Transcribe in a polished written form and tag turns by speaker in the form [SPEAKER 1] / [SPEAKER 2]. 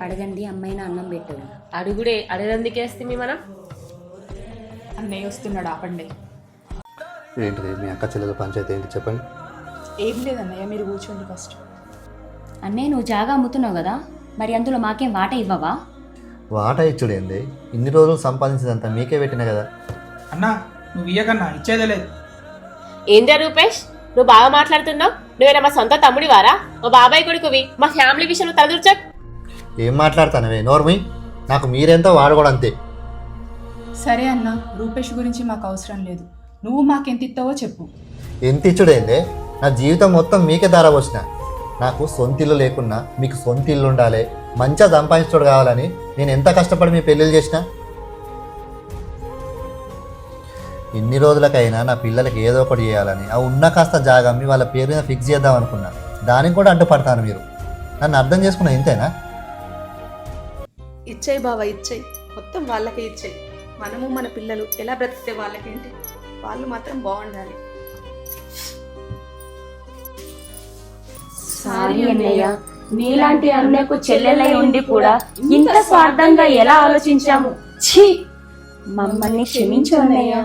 [SPEAKER 1] అడగండి, అమ్మాయినా అన్నం పెట్టదు.
[SPEAKER 2] అడుగుడే అడగందుకేస్తే మనం.
[SPEAKER 3] అన్నయ్య వస్తున్నాడు, ఆపండి.
[SPEAKER 4] ఏంటిది మీ అక్క చెల్లెల పంచాయతీ ఏంటి చెప్పండి.
[SPEAKER 3] ఏం లేదన్నయ్య, మీరు కూర్చోండి ఫస్ట్.
[SPEAKER 1] అన్నయ్య నువ్వు జాగా అమ్ముతున్నావు కదా, మరి అందులో మాకేం వాట ఇవ్వవా?
[SPEAKER 4] వాట ఇచ్చుడేంది, ఇన్ని రోజులు సంపాదించిందంతా మీకే పెట్టినా కదా.
[SPEAKER 5] అన్నా నువ్వు ఇయ్యకన్నా ఇచ్చేదే లేదు.
[SPEAKER 2] ఏందా రూపేష్, నువ్వు బాగా మాట్లాడుతున్నావు. నువ్వేనా మా సొంత తమ్ముడి వారా? మా బాబాయ్ కొడుకువి. మా ఫ్యామిలీ విషయంలో తలదూర్చక్.
[SPEAKER 4] ఏం మాట్లాడతానవే నోర్మి, నాకు మీరెంతో వాడు కూడా అంతే.
[SPEAKER 3] సరే అన్న, రూపేష్ గురించి మాకు అవసరం లేదు. నువ్వు మాకెంత ఇస్తావో చెప్పు.
[SPEAKER 4] ఎంత ఇచ్చుడేందే, నా జీవితం మొత్తం మీకే దారా వచ్చిన. నాకు సొంత ఇల్లు లేకున్నా మీకు సొంత ఇల్లు ఉండాలి, మంచిగా సంపాదించుడు కావాలని నేను ఎంత కష్టపడి మీ పెళ్ళిళ్ళు చేసిన. ఇన్ని రోజులకైనా నా పిల్లలకి ఏదో ఒకటి చేయాలని ఆ ఉన్న కాస్త జాగా మీ వాళ్ళ పేరు మీద ఫిక్స్ చేద్దాం అనుకున్నా. దానికి కూడా అడ్డుపడతాను. మీరు నన్ను అర్థం చేసుకున్నా ఇంతేనా?
[SPEAKER 6] ఇచ్చేయి బావా, ఇచ్చేయి. మొత్తం వాళ్ళకే ఇచ్చేయి. మనము మన పిల్లలు ఎలా బ్రతికితే వాళ్ళకేంటి, వాళ్ళు మాత్రం బాగుండాలి.
[SPEAKER 1] సారీ అన్నయ్య, నీలాంటి అన్నకు చెల్లెలై ఉండి కూడా ఇంత స్వార్థంగా ఎలా ఆలోచించాము. ఛీ, మమ్మల్ని క్షమించు అన్నయ్య.